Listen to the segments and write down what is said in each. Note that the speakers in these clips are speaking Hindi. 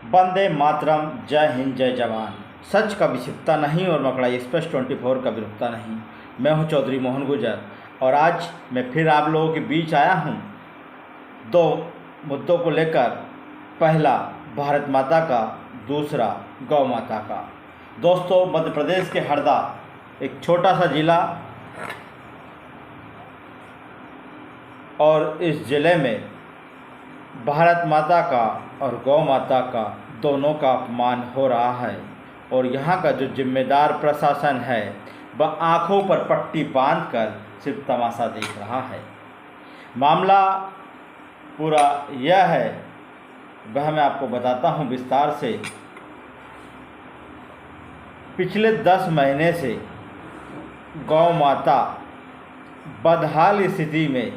वंदे मातरम, जय हिंद जय जवान। सच का विक्षिप्ता नहीं और मकड़ा एक्सप्रेस 24 का विरुपता नहीं। मैं हूं चौधरी मोहन गुजर और आज मैं फिर आप लोगों के बीच आया हूं दो मुद्दों को लेकर। पहला भारत माता का, दूसरा गौ माता का। दोस्तों, मध्य प्रदेश के हरदा एक छोटा सा ज़िला और इस ज़िले में भारत माता का और गौ माता का दोनों का अपमान हो रहा है और यहाँ का जो जिम्मेदार प्रशासन है वह आँखों पर पट्टी बांधकर सिर्फ तमाशा देख रहा है। मामला पूरा यह है, वह मैं आपको बताता हूँ विस्तार से। पिछले 10 महीने से गौ माता बदहाल स्थिति में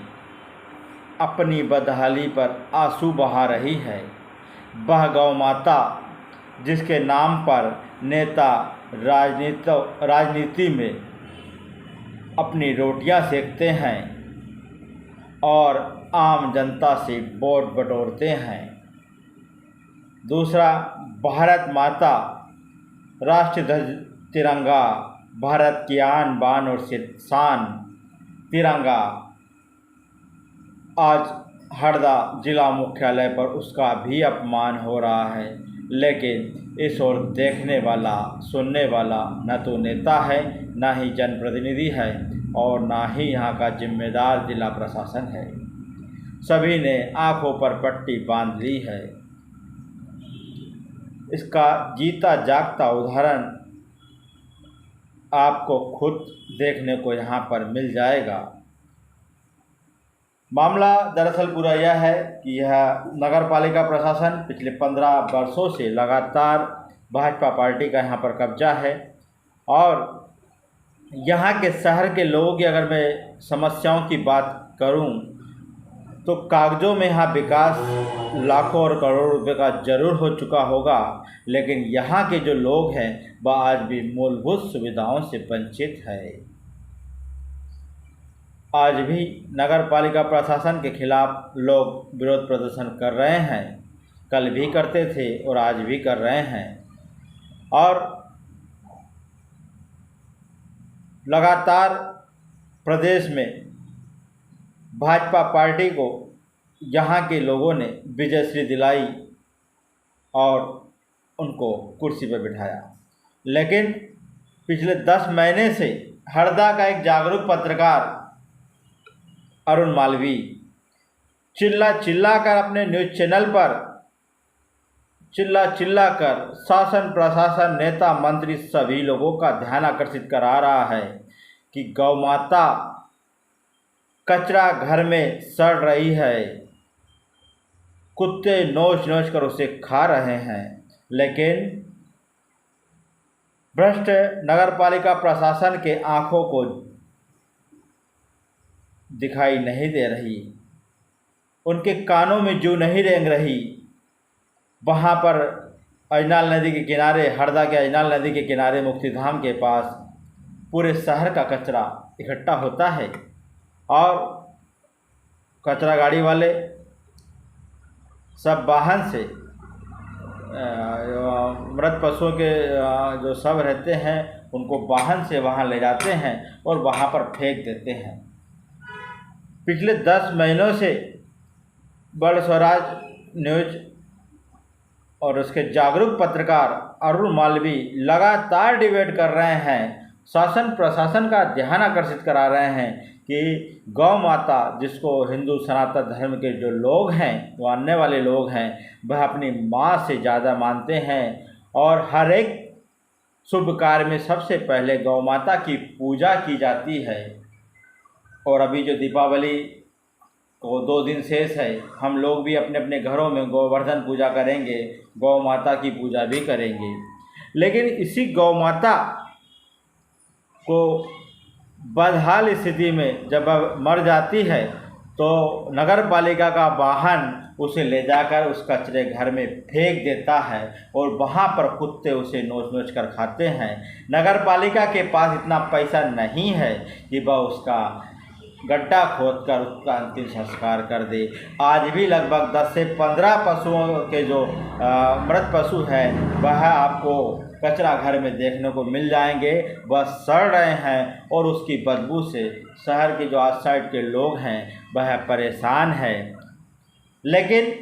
अपनी बदहाली पर आंसू बहा रही है। वह गौ माता जिसके नाम पर नेता राजनीति में अपनी रोटियां सेकते हैं और आम जनता से वोट बटोरते हैं। दूसरा, भारत माता राष्ट्र ध्वज तिरंगा, भारत की आन बान और शान तिरंगा आज हरदा जिला मुख्यालय पर उसका भी अपमान हो रहा है, लेकिन इस ओर देखने वाला सुनने वाला न तो नेता है, न ही जनप्रतिनिधि है और न ही यहाँ का जिम्मेदार जिला प्रशासन है। सभी ने आंखों पर पट्टी बांध ली है। इसका जीता जागता उदाहरण आपको खुद देखने को यहाँ पर मिल जाएगा। मामला दरअसल पूरा यह है कि यह नगर पालिका प्रशासन पिछले 15 वर्षों से लगातार भाजपा पार्टी का यहाँ पर कब्जा है और यहाँ के शहर के लोगों की अगर मैं समस्याओं की बात करूं तो कागजों में यहाँ विकास लाखों और करोड़ों रुपए का जरूर हो चुका होगा, लेकिन यहाँ के जो लोग हैं वह आज भी मूलभूत सुविधाओं से वंचित है। आज भी नगर पालिका प्रशासन के खिलाफ लोग विरोध प्रदर्शन कर रहे हैं, कल भी करते थे और आज भी कर रहे हैं और लगातार प्रदेश में भाजपा पार्टी को यहाँ के लोगों ने विजयश्री दिलाई और उनको कुर्सी पर बिठाया। लेकिन पिछले 10 महीने से हरदा का एक जागरूक पत्रकार अरुण मालवी चिल्ला कर अपने न्यूज़ चैनल पर चिल्ला कर शासन प्रशासन नेता मंत्री सभी लोगों का ध्यान आकर्षित करा रहा है कि गौ माता कचरा घर में सड़ रही है, कुत्ते नोच कर उसे खा रहे हैं, लेकिन भ्रष्ट नगर पालिका प्रशासन के आंखों को दिखाई नहीं दे रही, उनके कानों में जू नहीं रेंग रही। वहाँ पर अजनाल नदी के किनारे, हरदा के अजनाल नदी के किनारे मुक्तिधाम के पास पूरे शहर का कचरा इकट्ठा होता है और कचरा गाड़ी वाले सब वाहन से मृत पशुओं के जो शव रहते हैं उनको वाहन से वहाँ ले जाते हैं और वहाँ पर फेंक देते हैं। पिछले 10 महीनों से बड़ स्वराज न्यूज़ और उसके जागरूक पत्रकार अरुण मालवी लगातार डिबेट कर रहे हैं, शासन प्रशासन का ध्यान आकर्षित करा रहे हैं कि गौ माता जिसको हिंदू सनातन धर्म के जो लोग हैं, मानने वाले लोग हैं, वह अपनी माँ से ज़्यादा मानते हैं और हर एक शुभ कार्य में सबसे पहले गौ माता की पूजा की जाती है। और अभी जो दीपावली को 2 दिन शेष है, हम लोग भी अपने अपने घरों में गोवर्धन पूजा करेंगे, गौ माता की पूजा भी करेंगे। लेकिन इसी गौ माता को बदहाल स्थिति में जब मर जाती है तो नगर पालिका का वाहन उसे ले जाकर उस कचरे घर में फेंक देता है और वहाँ पर कुत्ते उसे नोच कर खाते हैं। नगर पालिका के पास इतना पैसा नहीं है कि वह उसका गड्ढा खोदकर उसका अंतिम संस्कार कर दे। आज भी लगभग 10 से 15 पशुओं के जो मृत पशु है वह आपको कचरा घर में देखने को मिल जाएंगे। वह सड़ रहे हैं और उसकी बदबू से शहर के जो आस साइड के लोग हैं वह परेशान है। लेकिन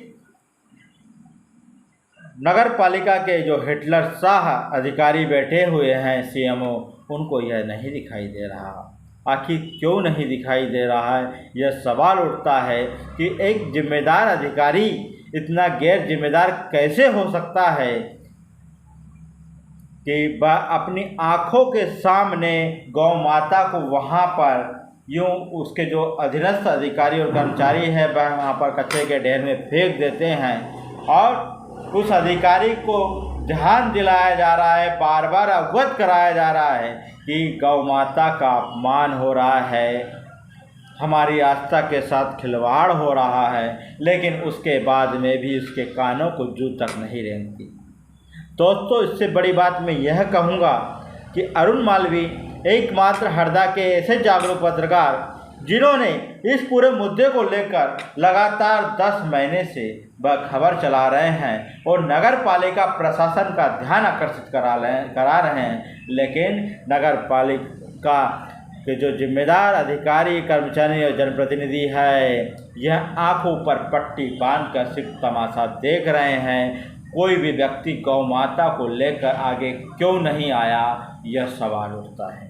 नगर पालिका के जो हिटलर शाह अधिकारी बैठे हुए हैं सीएमओ, उनको यह नहीं दिखाई दे रहा। आखिर क्यों नहीं दिखाई दे रहा है? यह सवाल उठता है कि एक जिम्मेदार अधिकारी इतना गैर जिम्मेदार कैसे हो सकता है कि वह अपनी आँखों के सामने गौ माता को वहाँ पर यूँ उसके जो अधीनस्थ अधिकारी और कर्मचारी है वह वहाँ पर कचरे के ढेर में फेंक देते हैं और उस अधिकारी को ध्यान दिलाया जा रहा है, बार बार अवगत कराया जा रहा है कि गौ माता का अपमान हो रहा है, हमारी आस्था के साथ खिलवाड़ हो रहा है, लेकिन उसके बाद में भी उसके कानों को जू तक नहीं रेंगती। दोस्तों, इससे बड़ी बात मैं यह कहूँगा कि अरुण मालवी एकमात्र हरदा के ऐसे जागरूक पत्रकार जिन्होंने इस पूरे मुद्दे को लेकर लगातार 10 महीने से वह खबर चला रहे हैं और नगर पालिका प्रशासन का ध्यान आकर्षित करा रहे हैं, लेकिन नगर पालिका के जो जिम्मेदार अधिकारी, कर्मचारी और जनप्रतिनिधि है यह आंखों पर पट्टी बांधकर सिर्फ तमाशा देख रहे हैं। कोई भी व्यक्ति गौ माता को लेकर आगे क्यों नहीं आया, यह सवाल उठता है।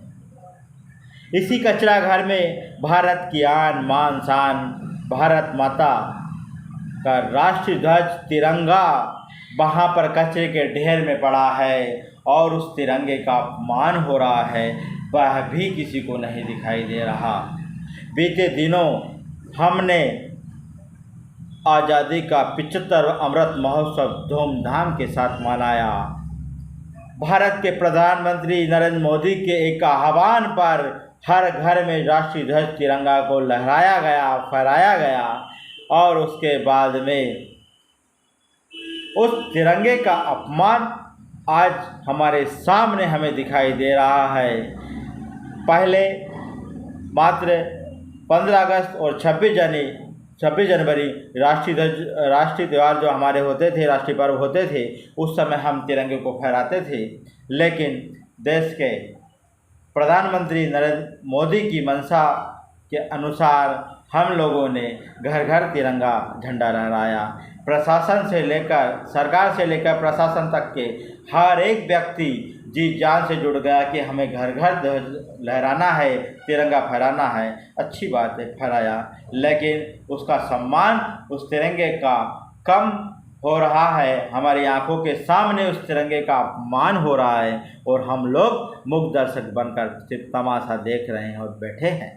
इसी कचरा घर में भारत की आन मान शान भारत माता का राष्ट्रीय ध्वज तिरंगा वहाँ पर कचरे के ढेर में पड़ा है और उस तिरंगे का अपमान हो रहा है, वह भी किसी को नहीं दिखाई दे रहा। बीते दिनों हमने आज़ादी का 75वां अमृत महोत्सव धूमधाम के साथ मनाया। भारत के प्रधानमंत्री नरेंद्र मोदी के एक आह्वान पर हर घर में राष्ट्रीय ध्वज तिरंगा को लहराया गया, फहराया गया और उसके बाद में उस तिरंगे का अपमान आज हमारे सामने हमें दिखाई दे रहा है। पहले मात्र 15 अगस्त और 26 जनवरी राष्ट्रीय त्यौहार जो हमारे होते थे, राष्ट्रीय पर्व होते थे, उस समय हम तिरंगे को फहराते थे। लेकिन देश के प्रधानमंत्री नरेंद्र मोदी की मंशा के अनुसार हम लोगों ने घर घर तिरंगा झंडा लहराया। प्रशासन से लेकर, सरकार से लेकर प्रशासन तक के हर एक व्यक्ति जी जान से जुड़ गया कि हमें घर घर लहराना है, तिरंगा फहराना है। अच्छी बात है, फहराया, लेकिन उसका सम्मान उस तिरंगे का कम हो रहा है। हमारी आंखों के सामने उस तिरंगे का अपमान हो रहा है और हम लोग मूक दर्शक बनकर सिर्फ तमाशा देख रहे हैं और बैठे हैं।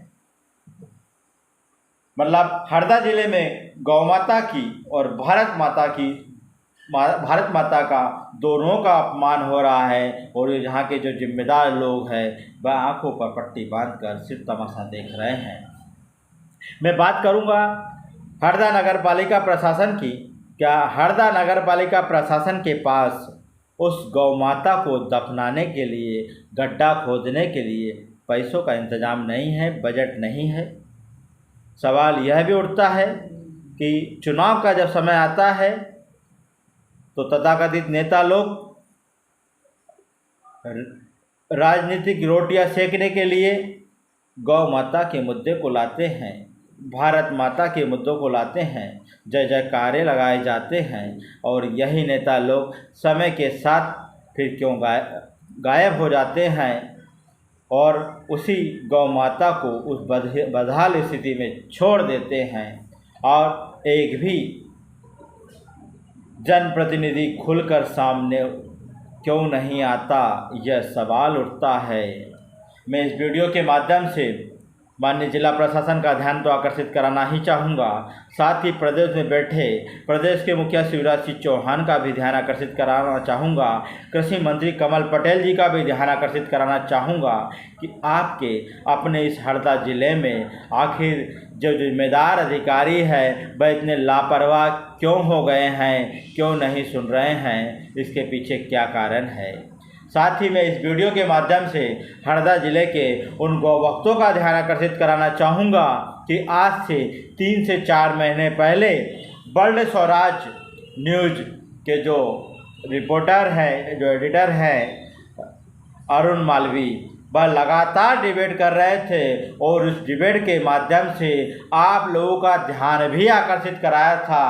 मतलब हरदा जिले में गौ माता की और भारत माता का दोनों का अपमान हो रहा है और यहाँ के जो जिम्मेदार लोग हैं वह आंखों पर पट्टी बांधकर सिर्फ तमाशा देख रहे हैं। मैं बात करूँगा हरदा नगर पालिका प्रशासन की। क्या हरदा नगर पालिका प्रशासन के पास उस गौ माता को दफनाने के लिए, गड्ढा खोदने के लिए पैसों का इंतजाम नहीं है, बजट नहीं है? सवाल यह भी उठता है कि चुनाव का जब समय आता है तो तथाकथित नेता लोग राजनीतिक रोटियां सेकने के लिए गौ माता के मुद्दे को लाते हैं, भारत माता के मुद्दों को लाते हैं, जय जयकारे लगाए जाते हैं और यही नेता लोग समय के साथ फिर क्यों गायब हो जाते हैं और उसी गौ माता को उस बदहाल स्थिति में छोड़ देते हैं और एक भी जनप्रतिनिधि खुलकर सामने क्यों नहीं आता, यह सवाल उठता है। मैं इस वीडियो के माध्यम से माननीय जिला प्रशासन का ध्यान तो आकर्षित कराना ही चाहूँगा, साथ ही प्रदेश में बैठे प्रदेश के मुखिया शिवराज सिंह चौहान का भी ध्यान आकर्षित कराना चाहूँगा, कृषि मंत्री कमल पटेल जी का भी ध्यान आकर्षित कराना चाहूँगा कि आपके अपने इस हरदा ज़िले में आखिर जो जिम्मेदार अधिकारी है वह इतने लापरवाह क्यों हो गए हैं, क्यों नहीं सुन रहे हैं, इसके पीछे क्या कारण है। साथ ही मैं इस वीडियो के माध्यम से हरदा जिले के उन गौभक्तों का ध्यान आकर्षित कराना चाहूँगा कि आज से 3 से 4 महीने पहले वर्ल्ड स्वराज न्यूज के जो रिपोर्टर है, जो एडिटर है अरुण मालवी, वह लगातार डिबेट कर रहे थे और उस डिबेट के माध्यम से आप लोगों का ध्यान भी आकर्षित कराया था।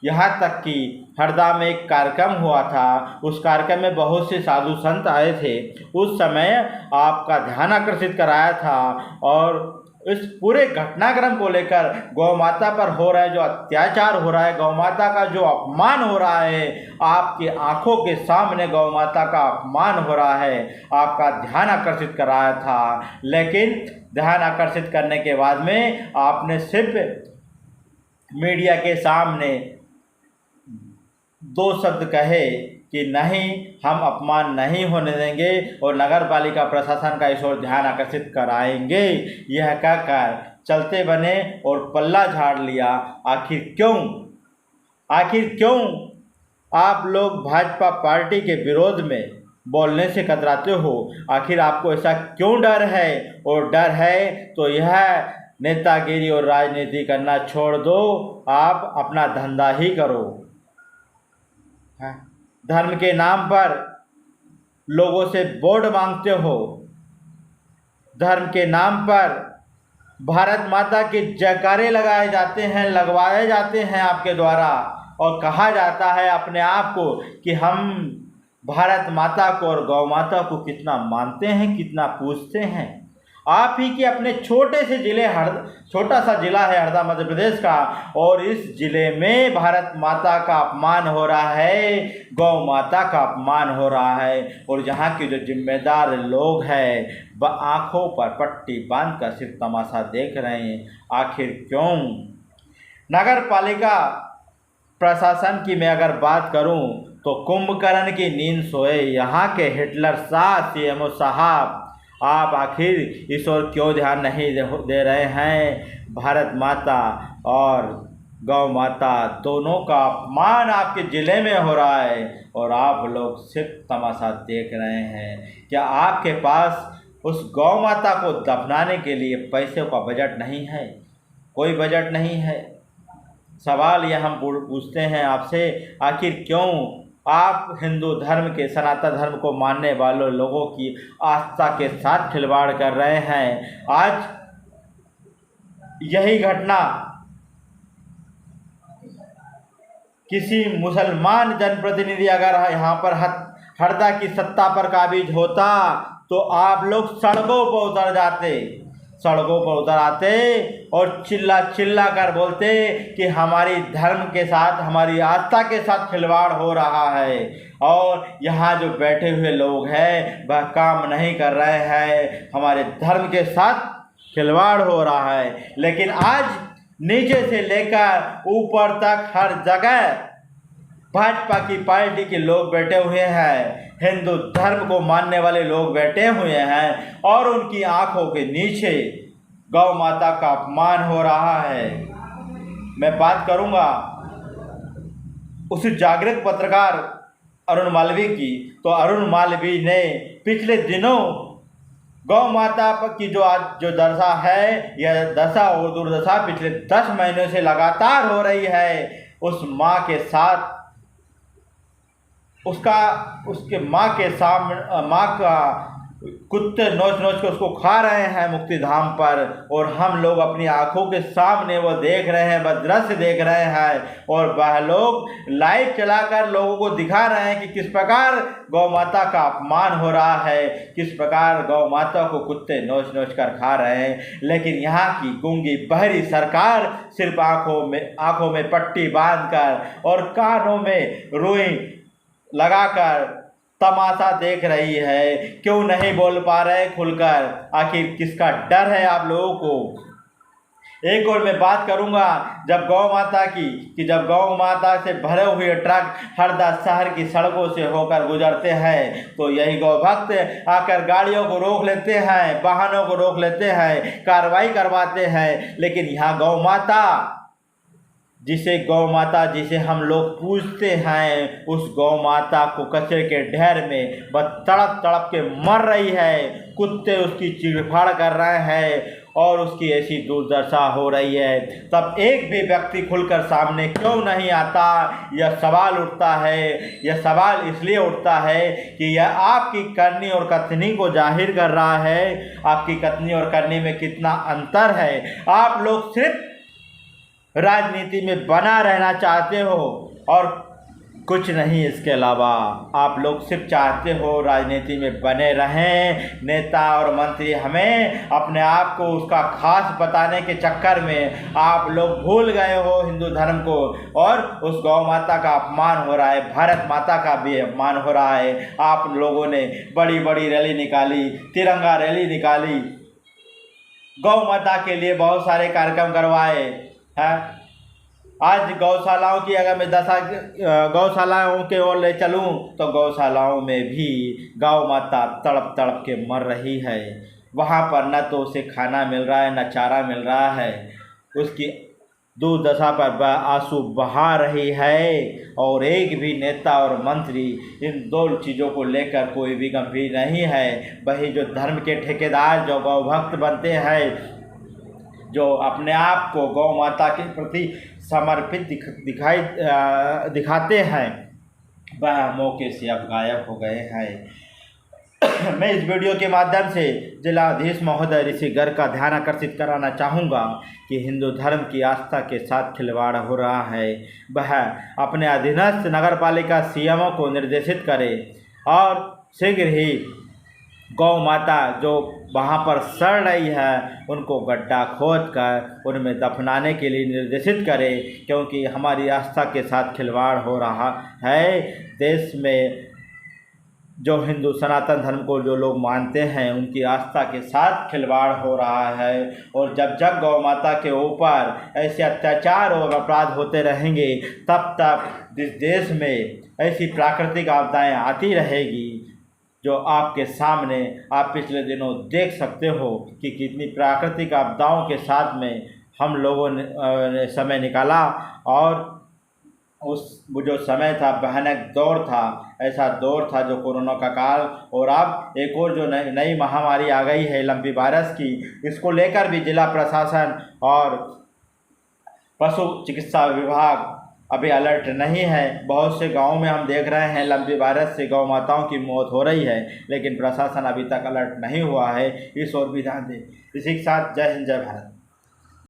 यहाँ तक कि हरदा में एक कार्यक्रम हुआ था, उस कार्यक्रम में बहुत से साधु संत आए थे। उस समय आपका ध्यान आकर्षित कराया था और इस पूरे घटनाक्रम को लेकर गौ माता पर हो रहा है जो अत्याचार हो रहा है, गौ माता का जो अपमान हो रहा है, आपकी आंखों के सामने गौ माता का अपमान हो रहा है, आपका ध्यान आकर्षित कराया था। लेकिन ध्यान आकर्षित करने के बाद में आपने सिर्फ मीडिया के सामने 2 शब्द कहे कि नहीं, हम अपमान नहीं होने देंगे और नगर पालिका प्रशासन का इस ओर ध्यान आकर्षित कराएंगे। यह कहकर चलते बने और पल्ला झाड़ लिया। आखिर क्यों आप लोग भाजपा पार्टी के विरोध में बोलने से कतराते हो? आखिर आपको ऐसा क्यों डर है? और डर है तो यह नेतागिरी और राजनीति करना छोड़ दो, आप अपना धंधा ही करो। धर्म के नाम पर लोगों से वोट मांगते हो, धर्म के नाम पर भारत माता के जयकारे लगाए जाते हैं, लगवाए जाते हैं आपके द्वारा, और कहा जाता है अपने आप को कि हम भारत माता को और गौ माता को कितना मानते हैं, कितना पूजते हैं। आप ही के अपने छोटे से ज़िले छोटा सा ज़िला है हरदा मध्य प्रदेश का, और इस ज़िले में भारत माता का अपमान हो रहा है, गौ माता का अपमान हो रहा है। और यहाँ के जो जिम्मेदार लोग हैं वह आँखों पर पट्टी बांध कर सिर्फ तमाशा देख रहे हैं। आखिर क्यों? नगर पालिका प्रशासन की मैं अगर बात करूं तो कुंभकर्ण की नींद सोए यहाँ के हिटलर शाह CMO साहब, आप आखिर इस ओर क्यों ध्यान नहीं दे रहे हैं? भारत माता और गौ माता दोनों का अपमान आपके ज़िले में हो रहा है और आप लोग सिर्फ तमाशा देख रहे हैं। क्या आपके पास उस गौ माता को दफनाने के लिए पैसे का बजट नहीं है? कोई बजट नहीं है। सवाल यह हम पूछते हैं आपसे, आखिर क्यों आप हिंदू धर्म के, सनातन धर्म को मानने वालों लोगों की आस्था के साथ खिलवाड़ कर रहे हैं? आज यही घटना किसी मुसलमान जनप्रतिनिधि अगर यहाँ पर हरदा की सत्ता पर काबिज होता तो आप लोग सड़कों पर उतर आते और चिल्ला कर बोलते कि हमारी धर्म के साथ, हमारी आस्था के साथ खिलवाड़ हो रहा है और यहाँ जो बैठे हुए लोग हैं वह काम नहीं कर रहे हैं, हमारे धर्म के साथ खिलवाड़ हो रहा है। लेकिन आज नीचे से लेकर ऊपर तक हर जगह भाजपा की पार्टी के लोग बैठे हुए हैं, हिंदू धर्म को मानने वाले लोग बैठे हुए हैं और उनकी आंखों के नीचे गौ माता का अपमान हो रहा है। मैं बात करूंगा उस जागृत पत्रकार अरुण मालवी की, तो अरुण मालवी ने पिछले दिनों गौ माता की जो दशा है, यह दशा और दुर्दशा पिछले 10 महीनों से लगातार हो रही है। उस माँ के साथ उसके माँ के सामने माँ का कुत्ते नोच के उसको खा रहे हैं मुक्तिधाम पर, और हम लोग अपनी आंखों के सामने वो देख रहे हैं, वह दृश्य देख रहे हैं और वह लोग लाइव चलाकर लोगों को दिखा रहे हैं कि किस प्रकार गौ माता का अपमान हो रहा है, किस प्रकार गौ माता को कुत्ते नोच कर खा रहे हैं। लेकिन यहाँ की गूंगी बहरी सरकार सिर्फ आंखों में पट्टी बांधकर और कानों में रुई लगाकर तमाशा देख रही है। क्यों नहीं बोल पा रहे खुलकर? आखिर किसका डर है आप लोगों को? एक और मैं बात करूंगा जब गौ माता से भरे हुए ट्रक हरदा शहर की सड़कों से होकर गुजरते हैं तो यही गौ भक्त आकर गाड़ियों को रोक लेते हैं, वाहनों को रोक लेते हैं, कार्रवाई करवाते हैं। लेकिन यहाँ गौ माता जिसे गौ माता जिसे हम लोग पूजते हैं, उस गौ माता को कचरे के ढेर में बस तड़प तड़प के मर रही है। कुत्ते उसकी चीड़फाड़ कर रहे हैं और उसकी ऐसी दुर्दशा हो रही है। तब एक भी व्यक्ति खुलकर सामने क्यों नहीं आता? यह सवाल उठता है। यह सवाल इसलिए उठता है कि यह आपकी करनी और कथनी को जाहिर कर रहा है। आपकी कथनी और करनी में कितना अंतर है। आप लोग सिर्फ राजनीति में बना रहना चाहते हो और कुछ नहीं इसके अलावा। आप लोग सिर्फ चाहते हो राजनीति में बने रहें। नेता और मंत्री हमें अपने आप को उसका खास बताने के चक्कर में आप लोग भूल गए हो हिंदू धर्म को, और उस गौ माता का अपमान हो रहा है, भारत माता का भी अपमान हो रहा है। आप लोगों ने बड़ी बड़ी रैली निकाली, तिरंगा रैली निकाली, गौ माता के लिए बहुत सारे कार्यक्रम करवाए हैं। आज गौशालाओं की अगर मैं गौशालाओं के ओर ले चलूँ तो गौशालाओं में भी गौ माता तड़प तड़प के मर रही है। वहाँ पर न तो उसे खाना मिल रहा है, न चारा मिल रहा है। उसकी दुर्दशा पर आंसू बहा रही है और एक भी नेता और मंत्री इन दो चीज़ों को लेकर कोई भी गंभीर नहीं है। वही जो धर्म के ठेकेदार, जो गौ भक्त बनते हैं, जो अपने आप को गौ माता के प्रति समर्पित दिखाते हैं, वह मौके से अब गायब हो गए हैं। मैं इस वीडियो के माध्यम से जिलाधीश महोदय ऋषि गर्ग का ध्यान आकर्षित कराना चाहूँगा कि हिंदू धर्म की आस्था के साथ खिलवाड़ हो रहा है। वह अपने अधीनस्थ नगरपालिका सीएमओ को निर्देशित करे और शीघ्र ही गौ माता जो वहाँ पर सड़ रही है उनको गड्ढा खोद कर उनमें दफनाने के लिए निर्देशित करे, क्योंकि हमारी आस्था के साथ खिलवाड़ हो रहा है। देश में जो हिंदू सनातन धर्म को जो लोग मानते हैं उनकी आस्था के साथ खिलवाड़ हो रहा है। और जब जब गौ माता के ऊपर ऐसे अत्याचार और अपराध होते रहेंगे तब तक इस देश में ऐसी प्राकृतिक आपदाएं आती रहेगी जो आपके सामने आप पिछले दिनों देख सकते हो कि कितनी प्राकृतिक आपदाओं के साथ में हम लोगों ने समय निकाला। और उस जो समय था भयानक दौर था, ऐसा दौर था जो कोरोना का काल। और अब एक और जो नई महामारी आ गई है लंपी वायरस की, इसको लेकर भी जिला प्रशासन और पशु चिकित्सा विभाग अभी अलर्ट नहीं है। बहुत से गांवों में हम देख रहे हैं लंपी वायरस से गौ माताओं की मौत हो रही है, लेकिन प्रशासन अभी तक अलर्ट नहीं हुआ है। इस ओर भी ध्यान दें। इसी के साथ जय हिंद, जय भारत।